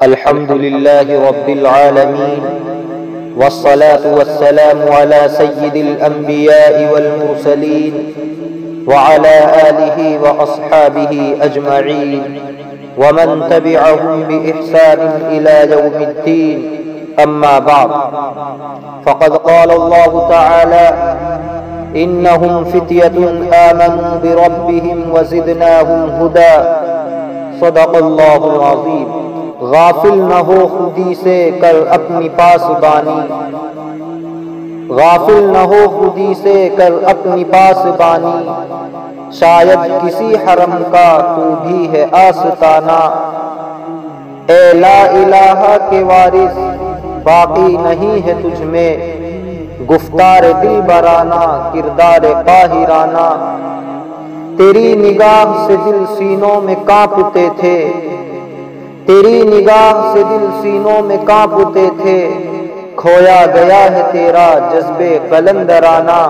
الحمد لله رب العالمين والصلاة والسلام على سيد الأنبياء والمرسلين وعلى آله وأصحابه أجمعين ومن تبعهم بإحسان إلى يوم الدين. أما بعد، فقد قال الله تعالى: إنهم فتية آمنوا بربهم وزدناهم هدى. صدق اللہ العظیم. غافل نہ ہو خودی سے کر اپنی پاسبانی، غافل نہ ہو خودی سے کر اپنی پاسبانی، شاید کسی حرم کا تو بھی ہے آستانہ. اے لا الہ کے وارث باقی نہیں ہے تجھ میں، گفتار دل برانہ کردار قاہرانہ. تیری نگاہ سے دل سینوں میں کانپتے تھے، تیری نگاہ سے دل سینوں میں کانپتے تھے، کھویا گیا ہے تیرا جذبے قلندرانہ.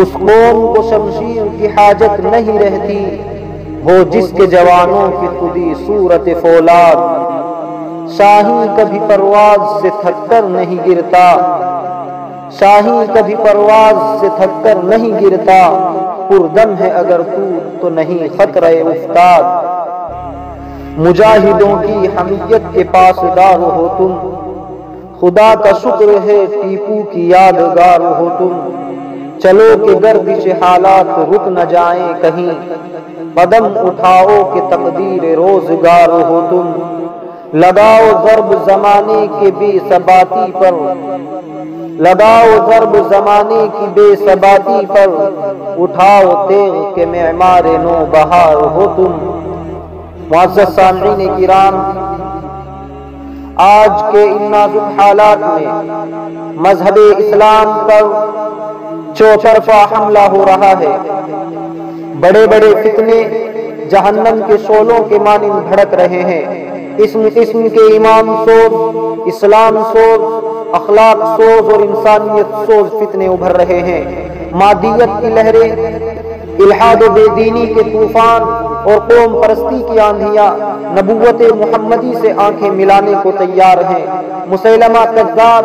اس قوم کو شمشیر کی حاجت نہیں رہتی، ہو جس کے جوانوں کی خودی صورت فولاد. شاہی کبھی پرواز سے تھک کر نہیں گرتا، شاہی کبھی پرواز سے تھک کر نہیں گرتا، پردم ہے اگر تو نہیں خطرہ افتاد. مجاہدوں کی حمیت کے پاسدار ہو تم، خدا کا شکر ہے ٹیپو کی یادگار ہو تم. چلو کہ گردش حالات رک نہ جائیں کہیں، قدم اٹھاؤ کہ تقدیر روزگار ہو تم. لگاؤ ضرب زمانے کے بے ثباتی پر، لگاؤ ضرب زمانے کی بے ثباتی پر، اٹھاؤ تیغ کے معمار نو بہار ہو تم. معزز سامعین کرام، آج کے ان نازک حالات میں مذہب اسلام پر چوطرفہ حملہ ہو رہا ہے. بڑے بڑے فتنے جہنم کے شعلوں کے مانند بھڑک رہے ہیں. اسم کے امام سوز، اسلام سوز، اخلاق سوز اور انسانیت سوز فتنے ابھر رہے ہیں. مادیت کی لہریں، الحاد و بے دینی کے طوفان اور قوم پرستی کی آندھیاں نبوت محمدی سے آنکھیں ملانے کو تیار ہیں. مسیلمہ کذاب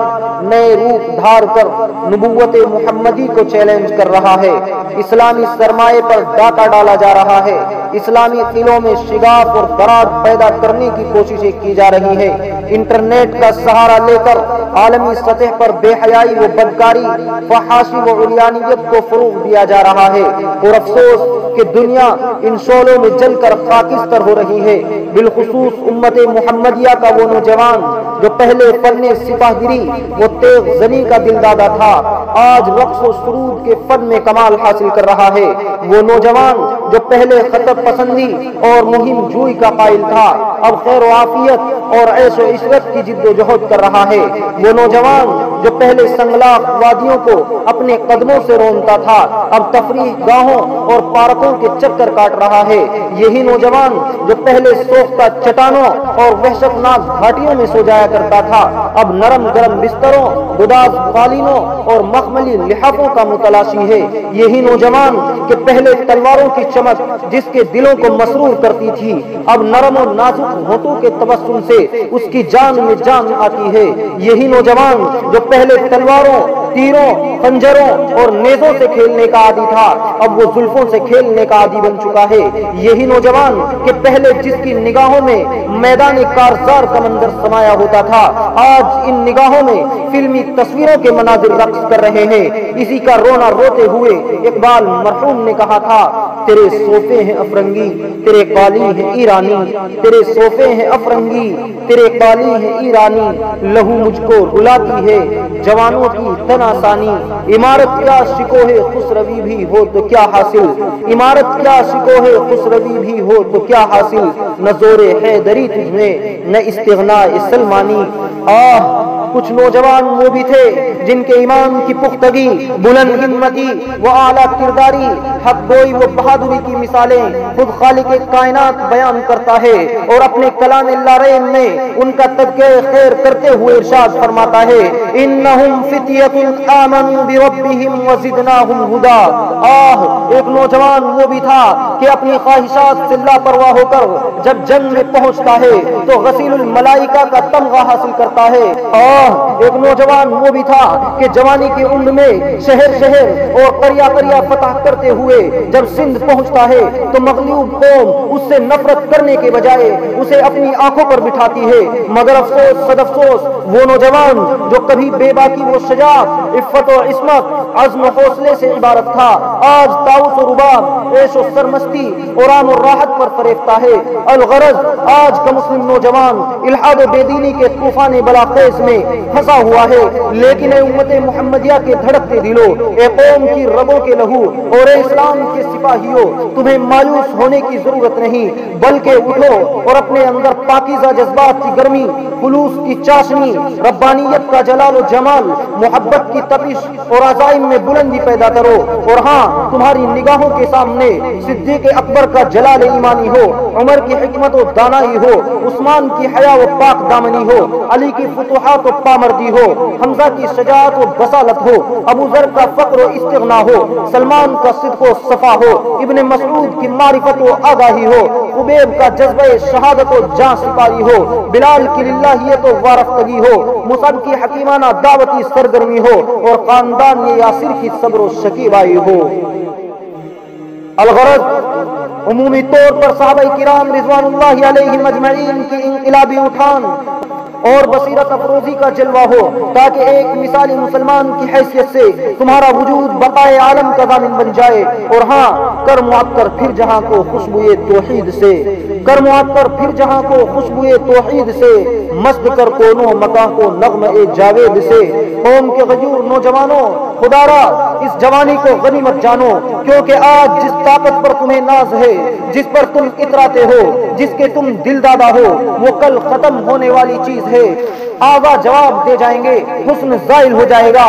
نئے روپ دھار کر نبوت محمدی کو چیلنج کر رہا ہے. اسلامی سرمایہ پر ڈاکہ ڈالا جا رہا ہے. اسلامی قلعوں میں شگاف اور درار پیدا کرنے کی کوششیں کی جا رہی ہیں. انٹرنیٹ کا سہارا لے کر عالمی سطح پر بے حیائی و بدکاری، فحاشی و عریانیت کو فروغ دیا جا رہا ہے. اور افسوس کہ دنیا ان شعلوں میں جل کر خاکستر ہو رہی ہے. بالخصوص امت محمدیہ کا وہ نوجوان جو پہلے فن سپاہ گری و تیغ زنی کا دل دادا تھا، آج رقص و سرود کے فن میں کمال حاصل کر رہا ہے. وہ نوجوان جو پہلے خطب پسندی اور مہم جوئی کا قائل تھا، اب خیر و عافیت اور عیش و عشرت کی جد و جہد کر رہا ہے. وہ نوجوان جو پہلے سنگلاخ وادیوں کو اپنے قدموں سے رونتا تھا، اب تفریح گاہوں اور پارکوں کے چکر کاٹ رہا ہے. یہی نوجوان جو پہلے سوختہ چٹانوں اور وحشت ناک گھاٹیوں میں سو جایا کرتا تھا، اب نرم گرم بستروں، گداز قالینوں اور مخملی لحافوں کا متلاشی ہے. یہی نوجوان کہ پہلے تلواروں کی چمک جس کے دلوں کو مسرور کرتی تھی، اب نرم اور نازک ہونٹوں کے تبسم سے اس کی جان میں جان آتی ہے. یہی نوجوان جو پہلے تلواروں، تیروں، خنجروں اور نیزوں سے کھیلنے کا عادی تھا، اب وہ زلفوں سے کھیلنے کا عادی بن چکا ہے. یہی نوجوان کہ پہلے جس کی نگاہوں میں میدان کارزار کا منظر سمایا ہوتا تھا، آج ان نگاہوں میں فلمی تصویروں کے مناظر رقص کر رہے ہیں. اسی کا رونا روتے ہوئے اقبال مرحوم نے کہا تھا: تیرے صوفے ہیں افرنگی، تیرے قالی ہیں ایرانی، تیرے صوفے ہیں افرنگی، تیرے قالی ہیں ایرانی، لہو مجھ کو رلاتی ہے جوانوں کی تن آسانی. عمارت کیا شکوہ خسروی بھی ہو تو کیا حاصل، عمارت کیا شکوہ خسروی بھی ہو تو کیا حاصل، نہ زور حیدری تجھ میں نہ استغناء سلمانی. کچھ نوجوان وہ بھی تھے جن کے ایمان کی پختگی، بلند ہمتی و اعلیٰ کرداری، حق گوئی و بہادری کی مثالیں خود خالق کائنات بیان کرتا ہے، اور اپنے کلام لارین میں ان کا تذکرہ خیر کرتے ہوئے ارشاد فرماتا ہے: انہم فتیۃ آمنوا بربہم وزدناہم ہدا۔ ایک نوجوان وہ بھی تھا کہ اپنی خواہشات سے لاپرواہ ہو کر جب جنگ میں پہنچتا ہے تو غسیل الملائکہ کا تمغہ حاصل کرتا ہے۔ ایک نوجوان وہ بھی تھا کہ جوانی کی عمر میں شہر شہر اور قریہ قریہ فتح کرتے ہوئے جب سندھ پہنچتا ہے تو مغلوب قوم اس سے نفرت کرنے کے بجائے اسے اپنی آنکھوں پر بٹھاتی ہے۔ مگر افسوس صد افسوس وہ نوجوان جو کبھی بے باکی و شجاعت، عفت و عصمت، عزم و حوصلے سے عبارت تھا، آج طاؤس و رباب، عیش و سرمستی اور آرام و راحت پر فریفتہ ہے۔ الغرض آج کا مسلم نوجوان الحاد و بے دینی کے طوفان بلاخیز میں پھنسا ہوا ہے۔ لیکن اے امت محمدیہ کے دھڑکتے دلوں، اے قوم کی رگوں کے لہو اور اے اسلام کے سپاہیوں، تمہیں مایوس ہونے کی ضرورت نہیں، بلکہ اٹھو اور اپنے اندر پاکیزہ جذبات کی گرمی، خلوص کی چاشنی، ربانیت کا جلال و جمال، محبت کی تپش اور عزائم میں بلندی پیدا کرو۔ اور ہاں، تمہاری نگاہوں کے سامنے صدیق اکبر کا جلال ایمانی ہو، عمر کی حکمت و دانائی ہو، عثمان کی حیا و پاک دامنی ہو، علی کی فتوحات و پامردی ہو، حمزہ کی شجاعت و بصالت ہو، ابو ذر کا فقر و استغنا ہو، سلمان کا صدق و صفا ہو، ابن مسعود کی معرفت و آگاہی ہو، خبیب کا جذبہ شہادت و جاں سپاری ہو، بلال کی للہیت و وارفتگی ہو، مصعب کی حکیمانہ دعوتی سرگرمی ہو، اور خاندان یاسر کی صبر و شکیبائی ہو۔ الغرض عمومی طور پر صحابہ کرام رضوان اللہ علیہم اجمعین کی انقلابی اٹھان اور بصیرت افروزی کا جلوہ ہو، تاکہ ایک مثالی مسلمان کی حیثیت سے تمہارا وجود بقائے عالم کا ضامن بن جائے۔ اور ہاں، کر معطر پھر جہاں کو خوشبوئے توحید سے، کر معطر پھر جہاں کو خوشبوئے توحید سے، مست کر کونوں مکاں کو نغمہ جاوید سے۔ قوم کے غیور نوجوانوں، خدا را اس جوانی کو غنیمت جانو، کیونکہ آج جس طاقت پر تمہیں ناز ہے، جس پر تم اتراتے ہو، جس کے تم دل دادا ہو، وہ کل ختم ہونے والی چیز ہے۔ آغا جواب دے جائیں گے، حسن زائل ہو جائے گا۔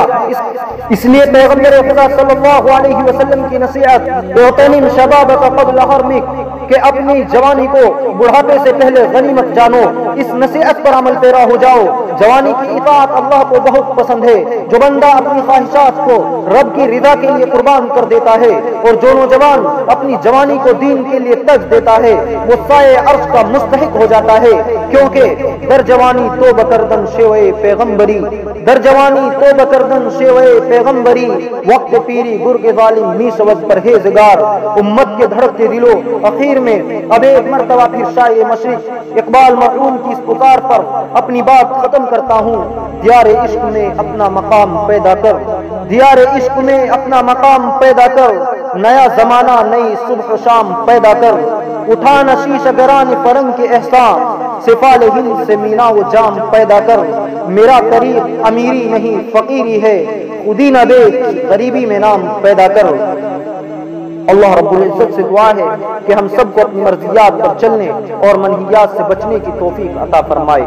اس لیے پیغمبر خدا صلی اللہ علیہ وسلم کی نصیحت اغتنم شبابک قبل حرمک، کہ اپنی جوانی کو بڑھاپے سے پہلے غنیمت جانو، اس نصیحت پر عمل پیرا ہو جاؤ۔ جوانی کی اطاعت اللہ کو بہت پسند ہے۔ جو بندہ اپنی خواہشات کو رب کی رضا کے لیے قربان کر دیتا ہے، اور جو نوجوان اپنی جوانی کو دین کے لیے ترج دیتا ہے، وہ سائے عرش کا مستحق ہو جاتا ہے، کیونکہ در جوانی توبہ کردن شیوے پیغمبری، در جوانی توبہ کردن شیوے پیغمبری، وقت پیری گرگ ظالم می شود پرہیزگار۔ امت کے دھڑکتے دلوں، اخیر میں اب ایک مرتبہ پھر شاعر مشرق اقبال مرحوم کی اس پکار پر اپنی بات ختم کرتا ہوں۔ دیار عشق میں اپنا مقام پیدا کر، دیار عشق میں اپنا مقام پیدا کر، نیا زمانہ نئی صبح و شام پیدا کر، اٹھانا شیش گران فرنگ کے احسان، سفال ہند سے مینا و جام پیدا کر۔ میرا طریق امیری نہیں فقیری ہے، خودی نہ دے غریبی میں نام پیدا کر۔ اللہ رب العزت سے دعا ہے کہ ہم سب کو اپنی مرضیات پر چلنے اور منہیات سے بچنے کی توفیق عطا فرمائے۔